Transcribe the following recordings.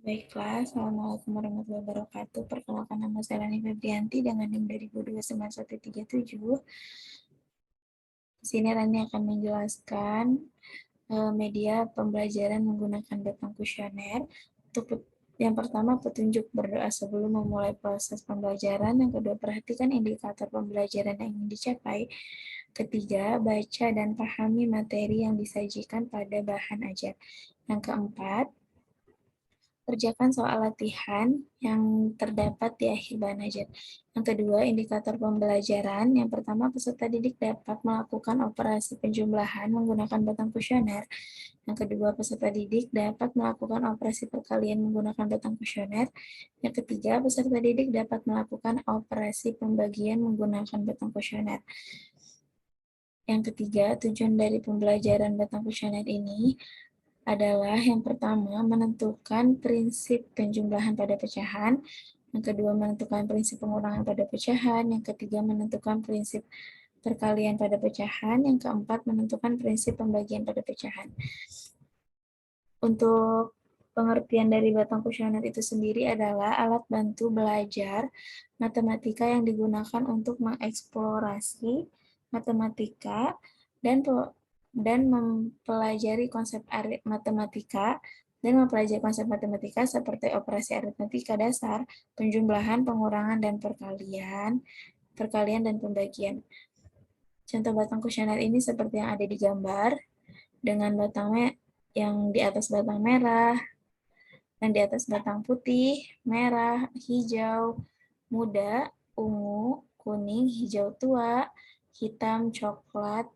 Baiklah, Assalamualaikum warahmatullahi wabarakatuh. Perkenalkan, nama saya Lani Febrianti dengan NIM 2029-137. Di sini Rani akan menjelaskan media pembelajaran menggunakan batang kuesioner. Untuk yang pertama, petunjuk berdoa sebelum memulai proses pembelajaran. Yang kedua, perhatikan indikator pembelajaran yang ingin dicapai. Ketiga, baca dan pahami materi yang disajikan pada bahan ajar. Yang keempat, kerjakan soal latihan yang terdapat di akhir bahan ajar. Yang kedua, indikator pembelajaran. Yang pertama, peserta didik dapat melakukan operasi penjumlahan menggunakan batang kuesioner. Yang kedua, peserta didik dapat melakukan operasi perkalian menggunakan batang kuesioner. Yang ketiga, peserta didik dapat melakukan operasi pembagian menggunakan batang kuesioner. Yang ketiga, tujuan dari pembelajaran batang kuesioner ini adalah yang pertama, menentukan prinsip penjumlahan pada pecahan, yang kedua, menentukan prinsip pengurangan pada pecahan, yang ketiga, menentukan prinsip perkalian pada pecahan, yang keempat, menentukan prinsip pembagian pada pecahan. Untuk pengertian dari batang kuesioner itu sendiri adalah alat bantu belajar matematika yang digunakan untuk mengeksplorasi matematika dan mempelajari konsep matematika seperti operasi aritmatika dasar, penjumlahan, pengurangan, dan perkalian dan pembagian. Contoh batang kuesioner ini seperti yang ada di gambar, dengan batangnya yang di atas batang merah, yang di atas batang putih, merah, hijau, muda, ungu, kuning, hijau tua, hitam, coklat,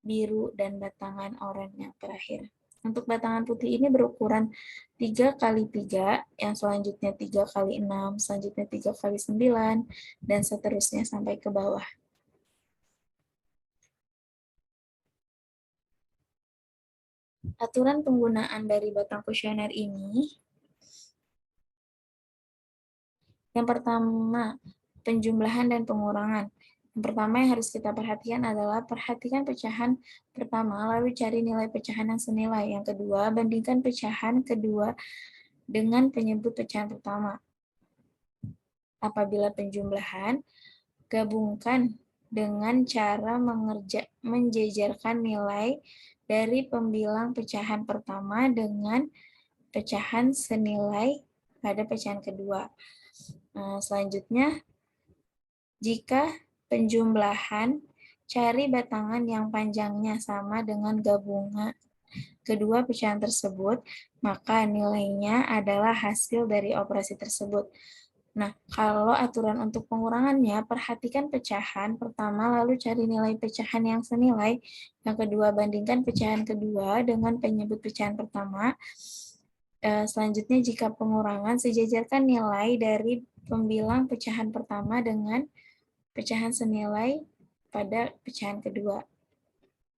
biru, dan batangan oranye yang terakhir. Untuk batangan putih ini berukuran 3x3, yang selanjutnya 3x6, selanjutnya 3x9, dan seterusnya sampai ke bawah. Aturan penggunaan dari batang kuesioner ini, yang pertama, penjumlahan dan pengurangan. Yang pertama yang harus kita perhatikan adalah perhatikan pecahan pertama, lalu cari nilai pecahan yang senilai. Yang kedua, bandingkan pecahan kedua dengan penyebut pecahan pertama. Apabila penjumlahan, gabungkan dengan cara menjejarkan nilai dari pembilang pecahan pertama dengan pecahan senilai pada pecahan kedua. Selanjutnya, jika penjumlahan, cari batangan yang panjangnya sama dengan gabungan kedua pecahan tersebut, maka nilainya adalah hasil dari operasi tersebut. Nah, kalau aturan untuk pengurangannya, perhatikan pecahan pertama, lalu cari nilai pecahan yang senilai. Yang kedua, bandingkan pecahan kedua dengan penyebut pecahan pertama. Selanjutnya, jika pengurangan, sejajarkan nilai dari pembilang pecahan pertama dengan pecahan senilai pada pecahan kedua.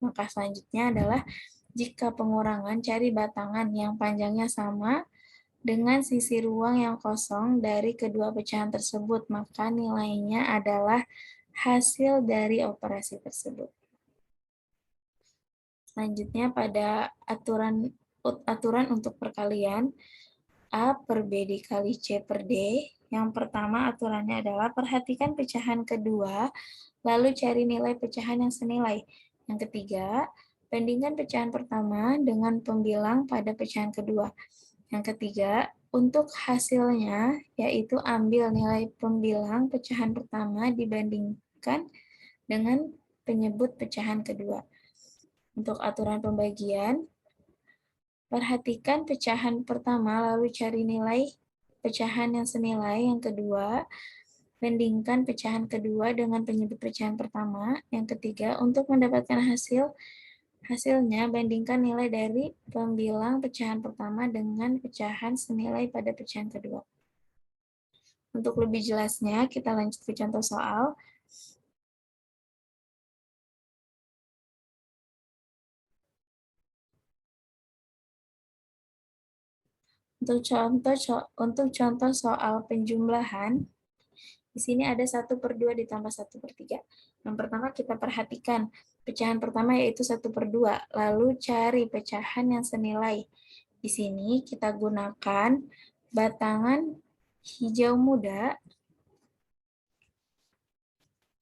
Maka selanjutnya adalah jika pengurangan, cari batangan yang panjangnya sama dengan sisi ruang yang kosong dari kedua pecahan tersebut, maka nilainya adalah hasil dari operasi tersebut. Selanjutnya pada aturan untuk perkalian, A per B dikali C per D. Yang pertama aturannya adalah perhatikan pecahan kedua, lalu cari nilai pecahan yang senilai. Yang ketiga, bandingkan pecahan pertama dengan pembilang pada pecahan kedua. Yang ketiga, untuk hasilnya, yaitu ambil nilai pembilang pecahan pertama dibandingkan dengan penyebut pecahan kedua. Untuk aturan pembagian, perhatikan pecahan pertama, lalu cari nilai pecahan yang senilai. Yang kedua, bandingkan pecahan kedua dengan penyebut pecahan pertama. Yang ketiga, untuk mendapatkan hasilnya, bandingkan nilai dari pembilang pecahan pertama dengan pecahan senilai pada pecahan kedua. Untuk lebih jelasnya, kita lanjut ke contoh soal. Untuk contoh soal penjumlahan, di sini ada 1/2 ditambah 1/3. Yang pertama kita perhatikan pecahan pertama yaitu 1/2, lalu cari pecahan yang senilai. Di sini kita gunakan batangan hijau muda.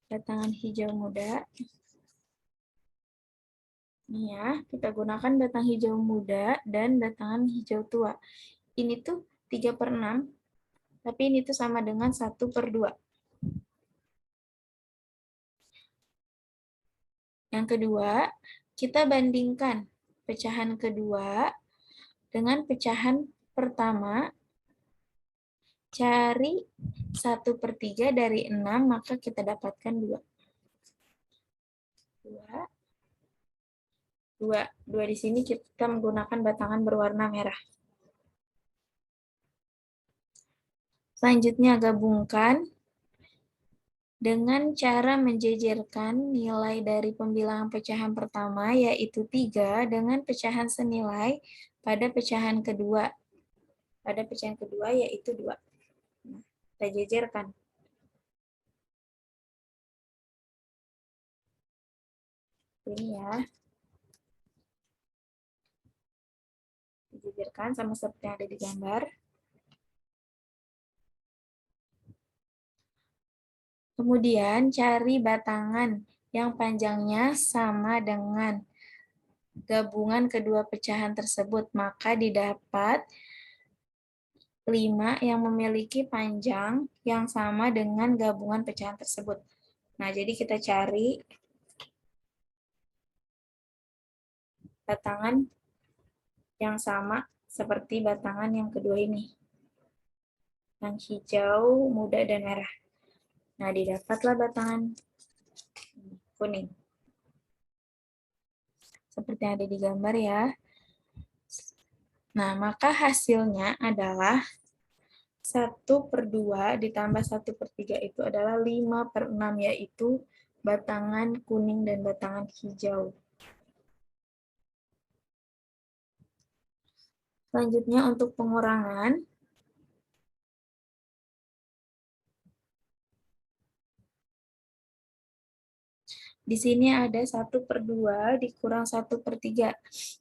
Batangan hijau muda. Ini ya, kita gunakan batang hijau muda dan batangan hijau tua. Ini tuh 3/6, tapi ini tuh sama dengan 1/2. Yang kedua, kita bandingkan pecahan kedua dengan pecahan pertama. Cari 1/3 dari 6, maka kita dapatkan 2. 2 di sini kita menggunakan batangan berwarna merah. Selanjutnya gabungkan dengan cara menjejerkan nilai dari pembilangan pecahan pertama, yaitu 3, dengan pecahan senilai pada pecahan kedua. Pada pecahan kedua, yaitu 2. Nah, kita jejerkan. Ini ya. Dijejerkan sama seperti yang ada di gambar. Kemudian cari batangan yang panjangnya sama dengan gabungan kedua pecahan tersebut, maka didapat 5 yang memiliki panjang yang sama dengan gabungan pecahan tersebut. Nah, jadi kita cari batangan yang sama seperti batangan yang kedua ini, yang hijau, muda, dan merah. Nah, didapatlah batangan kuning. Seperti yang ada di gambar ya. Nah, maka hasilnya adalah 1/2 ditambah 1/3 itu adalah 5/6, yaitu batangan kuning dan batangan hijau. Selanjutnya untuk pengurangan, di sini ada 1/2 dikurang 1/3.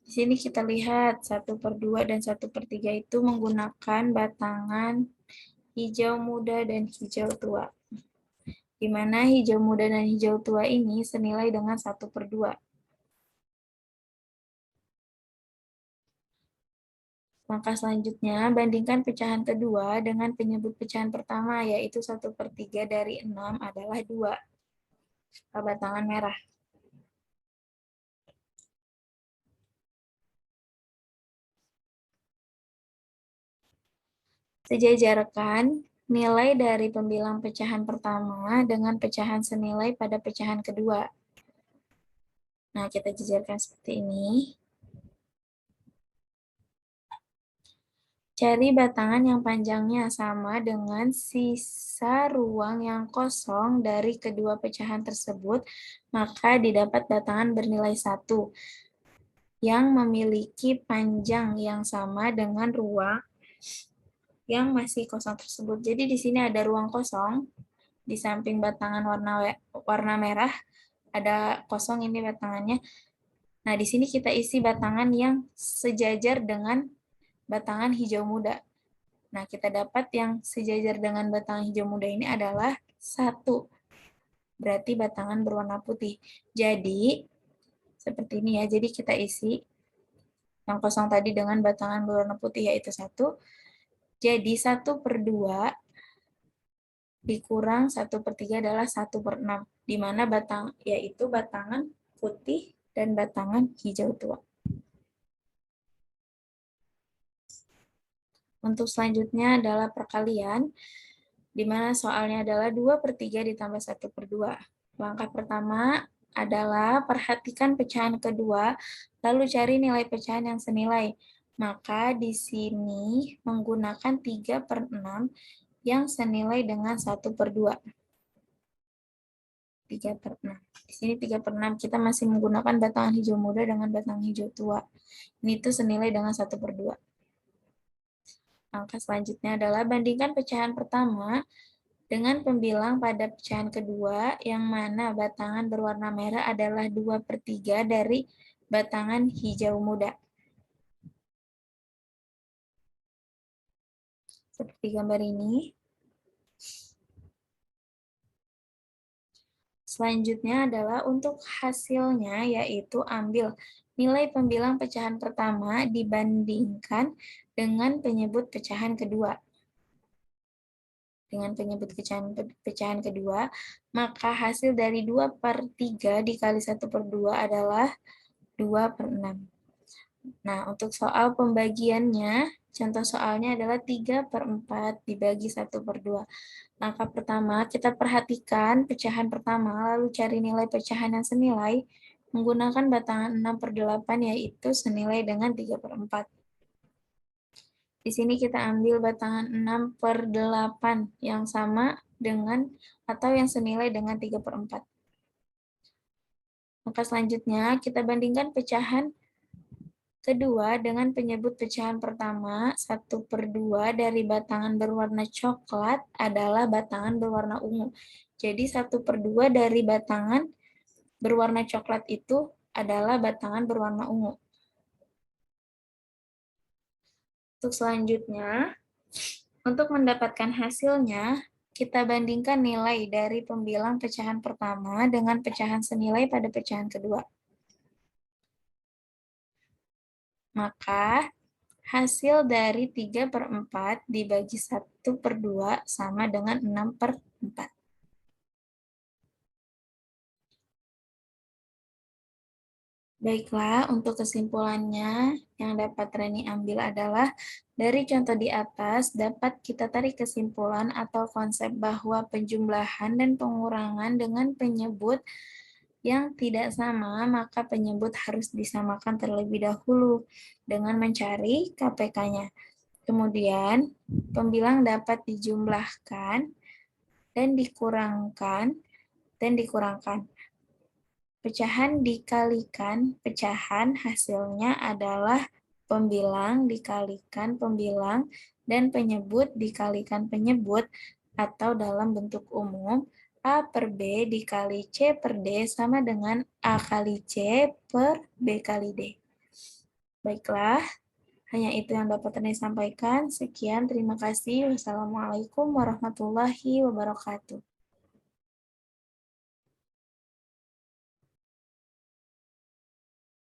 Di sini kita lihat 1/2 dan 1/3 itu menggunakan batangan hijau muda dan hijau tua. Di mana hijau muda dan hijau tua ini senilai dengan 1/2. Maka selanjutnya, bandingkan pecahan kedua dengan penyebut pecahan pertama, yaitu 1/3 dari 6 adalah 2. Batangan merah. Sejajarkan nilai dari pembilang pecahan pertama dengan pecahan senilai pada pecahan kedua. Nah, kita jajarkan seperti ini. Cari batangan yang panjangnya sama dengan sisa ruang yang kosong dari kedua pecahan tersebut, maka didapat batangan bernilai 1 yang memiliki panjang yang sama dengan ruang yang masih kosong tersebut. Jadi di sini ada ruang kosong, di samping batangan warna merah, ada kosong ini batangannya. Nah, di sini kita isi batangan yang sejajar dengan batangan hijau muda. Nah, kita dapat yang sejajar dengan batangan hijau muda ini adalah 1. Berarti batangan berwarna putih. Jadi, seperti ini ya. Jadi kita isi yang kosong tadi dengan batangan berwarna putih, yaitu 1. Jadi 1/2 dikurang 1/3 adalah 1/6. Di mana yaitu batangan putih dan batangan hijau tua. Untuk selanjutnya adalah perkalian, di mana soalnya adalah 2/3 ditambah 1/2. Langkah pertama adalah perhatikan pecahan kedua, lalu cari nilai pecahan yang senilai. Maka di sini menggunakan 3/6 yang senilai dengan 1/2. 3/6. Di sini 3/6 kita masih menggunakan batangan hijau muda dengan batangan hijau tua. Ini tuh senilai dengan 1/2. Langkah selanjutnya adalah bandingkan pecahan pertama dengan pembilang pada pecahan kedua, yang mana batangan berwarna merah adalah 2/3 dari batangan hijau muda. seperti gambar ini. Selanjutnya adalah untuk hasilnya, yaitu ambil nilai pembilang pecahan pertama dibandingkan dengan penyebut pecahan kedua. Dengan penyebut pecahan kedua, maka hasil dari 2/3 dikali 1/2 adalah 2/6. Nah, untuk soal pembagiannya, contoh soalnya adalah 3/4 dibagi 1/2. Langkah pertama, kita perhatikan pecahan pertama, lalu cari nilai pecahan yang senilai menggunakan batangan 6/8, yaitu senilai dengan 3/4. Di sini kita ambil batangan 6/8 yang sama dengan atau yang senilai dengan 3/4. Maka selanjutnya kita bandingkan pecahan kedua dengan penyebut pecahan pertama. 1/2 dari batangan berwarna coklat adalah batangan berwarna ungu. Jadi 1/2 dari batangan berwarna coklat itu adalah batangan berwarna ungu. Untuk selanjutnya, untuk mendapatkan hasilnya, kita bandingkan nilai dari pembilang pecahan pertama dengan pecahan senilai pada pecahan kedua. Maka, hasil dari 3/4 dibagi 1/2 sama dengan 6/4. Baiklah, untuk kesimpulannya yang dapat Reni ambil adalah dari contoh di atas dapat kita tarik kesimpulan atau konsep bahwa penjumlahan dan pengurangan dengan penyebut yang tidak sama, maka penyebut harus disamakan terlebih dahulu dengan mencari KPK-nya. Kemudian, pembilang dapat dijumlahkan dan dikurangkan. Pecahan dikalikan pecahan hasilnya adalah pembilang dikalikan pembilang dan penyebut dikalikan penyebut, atau dalam bentuk umum A per B dikali C per D sama dengan A kali C per B kali D. Baiklah, hanya itu yang dapat saya sampaikan. Sekian, terima kasih. Wassalamualaikum warahmatullahi wabarakatuh.